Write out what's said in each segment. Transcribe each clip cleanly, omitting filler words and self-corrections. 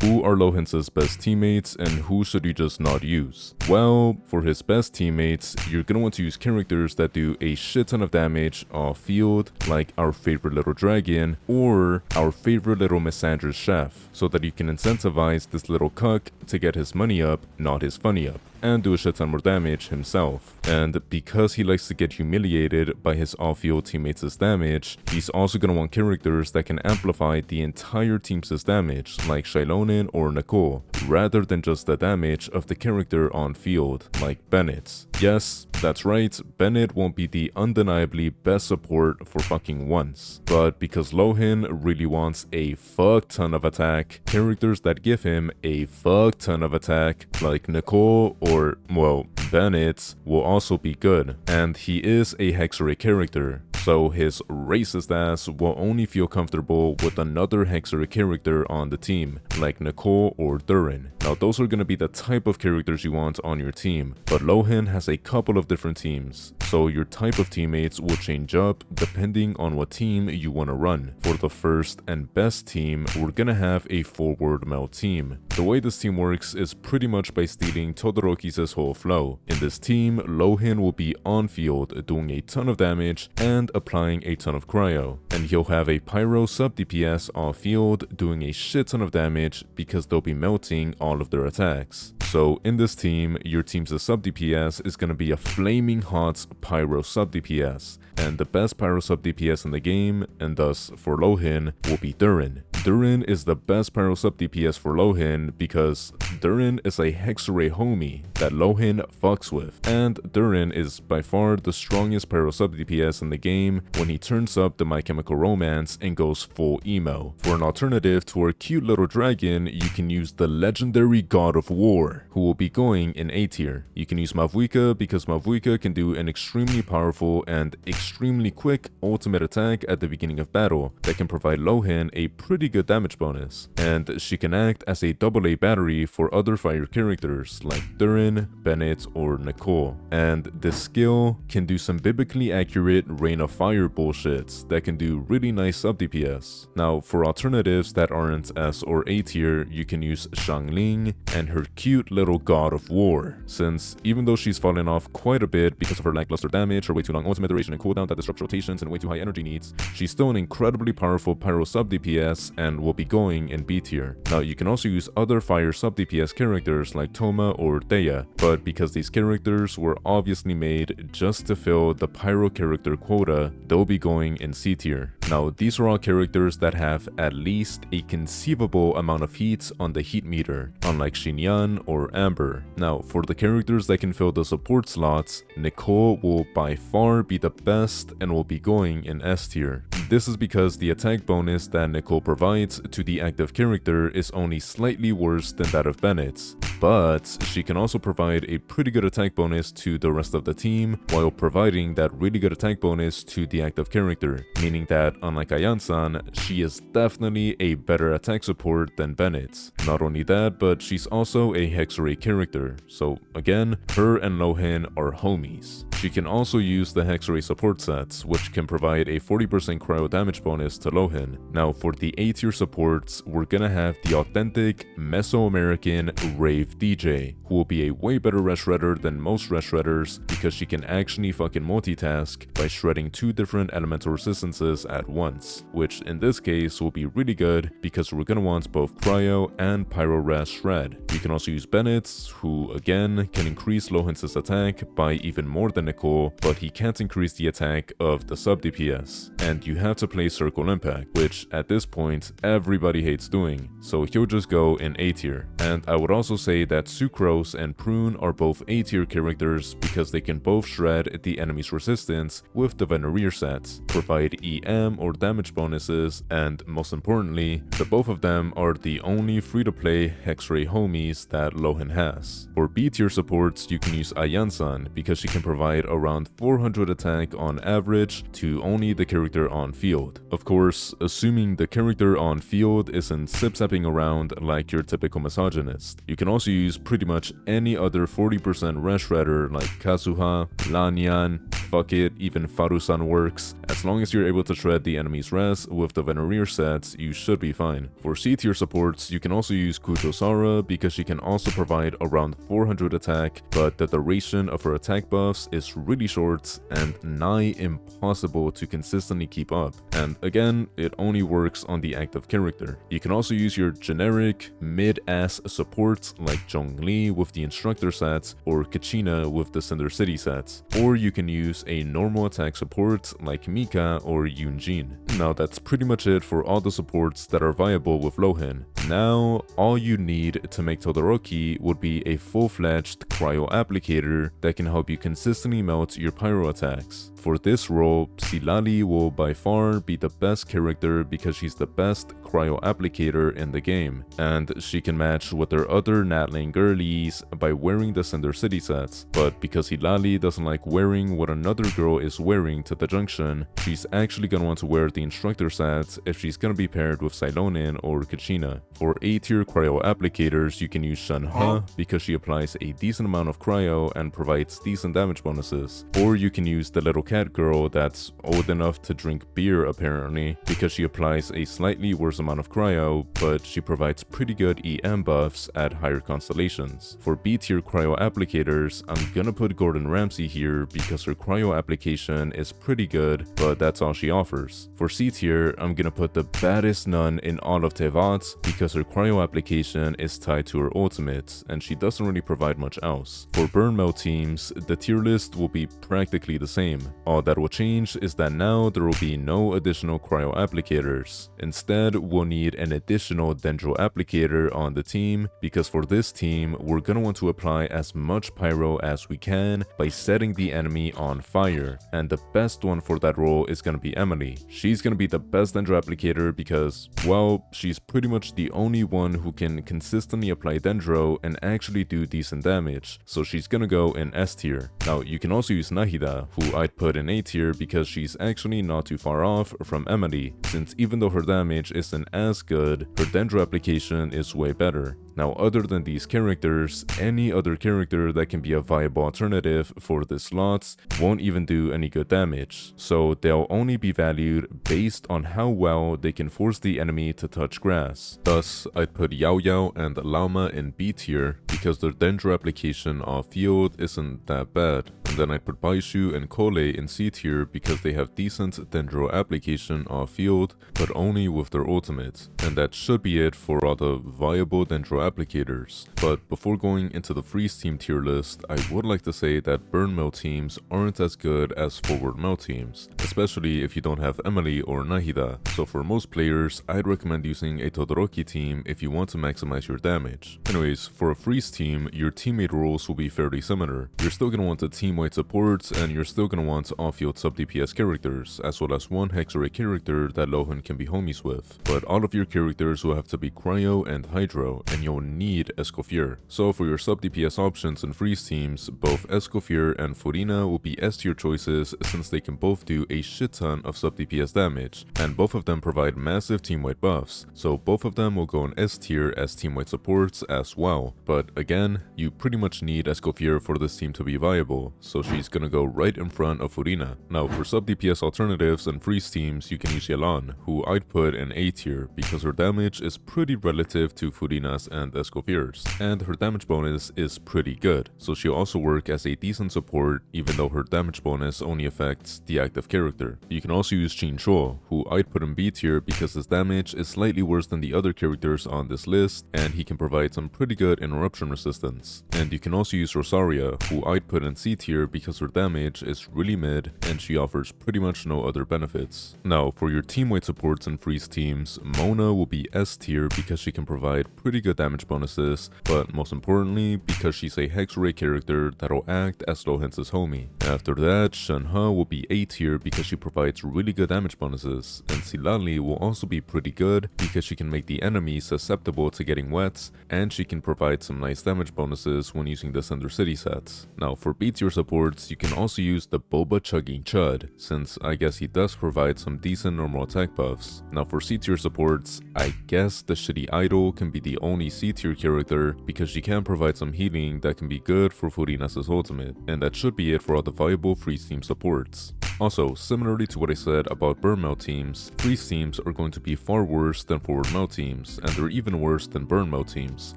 who are Lohen's best teammates and who should you just not use? Well, for his best teammates, you're gonna want to use characters that do a shit ton of damage off field, like our favorite little dragon or our favorite little misandrous chef, so that you can incentivize this little cuck to get his money up, not his funny up, and do a shit ton more damage himself. And because he likes to get humiliated by his off-field teammates' damage, he's also gonna want characters that can amplify the entire team's damage, like Shilonen or Nicole, rather than just the damage of the character on field, like Bennett. Yes, that's right, Bennett won't be the undeniably best support for fucking once, but because Lohen really wants a fuck ton of attack, characters that give him a fuck ton of attack, like Nicole or, well, Bennett, will also be good. And he is a Hexarray character, so his racist ass will only feel comfortable with another Hexarray character on the team, like Nicole or Durin. Now those are gonna be the type of characters you want on your team, but Lohen has a couple of different teams, so your type of teammates will change up depending on what team you want to run. For the first and best team, we're gonna have a forward melt team. The way this team works is pretty much by stealing Todoroki's whole flow. In this team, Lohen will be on field doing a ton of damage and applying a ton of cryo, and he'll have a Pyro Sub-DPS off field doing a shit ton of damage because they'll be melting all of their attacks. So in this team, your team's sub-DPS is going to be a flaming hot Pyro Sub-DPS, and the best Pyro Sub-DPS in the game, and thus for Lohen, will be Durin. Durin is the best Pyro Sub-DPS for Lohen because Durin is a Hexarray homie that Lohen fucks with, and Durin is by far the strongest Pyro Sub-DPS in the game when he turns up the My Chemical Romance and goes full emo. For an alternative to our cute little dragon, you can use the legendary God of War, who will be going in A tier. You can use Mavuika because Mavuika can do an extremely powerful and extremely quick ultimate attack at the beginning of battle that can provide Lohen a pretty good damage bonus, and she can act as a AA battery for other fire characters like Durin, Bennett, or Nicole. And this skill can do some biblically accurate Rain of Fire bullshit that can do really nice sub-DPS. Now, for alternatives that aren't S or A tier, you can use Xiangling and her cute little God of War, since even though she's fallen off quite a bit because of her lackluster damage, her way too long ultimate duration and cooldown that disrupts rotations, and way too high energy needs, she's still an incredibly powerful Pyro sub-DPS and will be going in B tier. Now, you can also use other fire sub-DPS characters like Toma or Dea, but because these characters were obviously made just to fill the Pyro character quota, they'll be going in C tier. Now, these are all characters that have at least a conceivable amount of heat on the heat meter, unlike Xinyan or Amber. Now, for the characters that can fill the support slots, Nicole will by far be the best and will be going in S tier. This is because the attack bonus that Nicole provides to the active character is only slightly worse than that of Bennett's, but she can also provide a pretty good attack bonus to the rest of the team while providing that really good attack bonus to the active character, meaning that unlike Ayan-san, she is definitely a better attack support than Bennett. Not only that, but she's also a Hexarray character, so again, her and Lohen are homies. She can also use the Hexarray support sets, which can provide a 40% cryo damage bonus to Lohen. Now, for the A tier supports, we're gonna have the authentic Mesoamerican Rave DJ, who will be a way better res shredder than most res shredders because she can actually fucking multitask by shredding 2 different elemental resistances at once, which in this case will be really good because we're gonna want both cryo and pyro res shred. You can also use Bennett, who again can increase Lohen's attack by even more than Nicole, but he can't increase the attack of the sub DPS. And you have to play Circle Impact, which at this point everybody hates doing, so he'll just go in A tier. And I would also say that Sucrose and Prune are both A tier characters because they can both shred the enemy's resistance with the Venereer sets, provide EM or damage bonuses, and most importantly, the both of them are the only free-to-play Hexarray homies that Lohen has. For B tier supports, you can use Ayan-san because she can provide around 400 attack on average to only the character on field. Of course, assuming the character on field isn't sip-sapping around like your typical misogynist. You can also use pretty much any other 40% res shredder like Kazuha, Lanyan, fuck it, even Farusan works. As long as you're able to shred the enemy's res with the Venereer sets, you should be fine. For C tier supports, you can also use Kujo-Sara because she can also provide around 400 attack, but the duration of her attack buffs is really short and nigh impossible to consistently keep up. And again, it only works on the active character. You can also use your generic mid-ass supports like Zhongli with the instructor sets or Kachina with the Cinder City sets. Or you can use a normal attack support like Mika or Yunjin. Now that's pretty much it for all the supports that are viable with Lohen. Now, all you need to make Todoroki would be a full-fledged cryo applicator that can help you consistently melt your pyro attacks. For this role, Silali will by far be the best character because she's the best cryo applicator in the game, and she can match with her other Natling girlies by wearing the Cinder City sets. But because Hilali doesn't like wearing what another girl is wearing to the junction, she's actually gonna want to wear the instructor sets if she's gonna be paired with Cylonin or Kachina. For A tier cryo applicators, you can use Shenhe because she applies a decent amount of cryo and provides decent damage bonuses. Or you can use the little cat girl that's old enough to drink beer apparently because she applies a slightly worse amount of cryo, but she provides pretty good EM buffs at higher constellations. For B tier cryo applicators, I'm gonna put Gordon Ramsay here because her cryo application is pretty good, but that's all she offers. For C tier, I'm gonna put the baddest nun in all of Tevat because her cryo application is tied to her ultimate, and she doesn't really provide much else. For BurnMelt teams, the tier list will be practically the same. All that will change is that now there will be no additional cryo applicators. Instead, we'll need an additional Dendro applicator on the team because for this team, we're gonna want to apply as much pyro as we can by setting the enemy on fire. And the best one for that role is gonna be Emily. She's gonna be the best Dendro applicator because, well, she's pretty much the only one who can consistently apply Dendro and actually do decent damage, so she's gonna go in S tier. Now, you can also use Nahida, who I'd put in A tier because she's actually not too far off from Emily, since even though her damage isn't as good, her Dendro application is way better. Now, other than these characters, any other character that can be a viable alternative for this slot won't even do any good damage, so they'll only be valued based on how well they can force the enemy to touch grass. Thus, I'd put Yao Yao and Lauma in B tier because their Dendro application off field isn't that bad. And then I'd put Baishu and Kole in C tier because they have decent Dendro application off field, but only with their ultimate. And that should be it for all the viable Dendro applicators. But before going into the Freeze team tier list, I would like to say that BurnMelt teams aren't as good as Forward Melt teams, especially if you don't have Emily or Nahida. So for most players, I'd recommend using a Todoroki team if you want to maximize your damage. Anyways, for a Freeze team, your teammate roles will be fairly similar. You're still going to want a team-wide support, and you're still going to want off-field sub-DPS characters, as well as one Hexarray character that Lohen can be homies with. But all of your characters will have to be Cryo and Hydro, and you'll need Escoffier. So for your sub-DPS options in Freeze teams, both Escoffier and Furina will be S tier choices since they can both do a shit ton of sub-DPS damage, and both of them provide massive team-wide buffs, so both of them will go in S tier as team-wide supports as well. But again, you pretty much need Escoffier for this team to be viable, so she's gonna go right in front of Furina. Now for sub-DPS alternatives and Freeze teams, you can use Yelan, who I'd put in A tier because her damage is pretty relative to Furina's and Escoffier's, and her damage bonus is pretty good, so she'll also work as a decent support even though her damage bonus only affects the active character. You can also use Jin Shuo, who I'd put in B tier because his damage is slightly worse than the other characters on this list, and he can provide some pretty good interruption resistance. And you can also use Rosaria, who I'd put in C tier because her damage is really mid and she offers pretty much no other benefits. Now for your team-wide supports and Freeze teams, Mona will be S tier because she can provide pretty good damage bonuses, but most importantly because she's a Hexarray character that'll act as Lohen's homie. After that, Shenhe will be A tier because she provides really good damage bonuses, and Silali will also be pretty good because she can make the enemy susceptible to getting wet, and she can provide some nice damage bonuses when using the Cinder City sets. Now for B tier support, supports, you can also use the Boba Chugging Chud, since I guess he does provide some decent normal attack buffs. Now for C tier supports, I guess the Shitty Idol can be the only C tier character because she can provide some healing that can be good for Furina's ultimate, and that should be it for all the viable freeze team supports. Also, similarly to what I said about BurnMelt teams, freeze teams are going to be far worse than forward melt teams, and they're even worse than BurnMelt teams.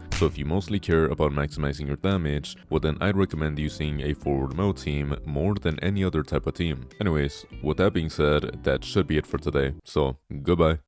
So if you mostly care about maximizing your damage, well then I'd recommend using a forward melt team more than any other type of team. Anyways, with that being said, that should be it for today. So, goodbye.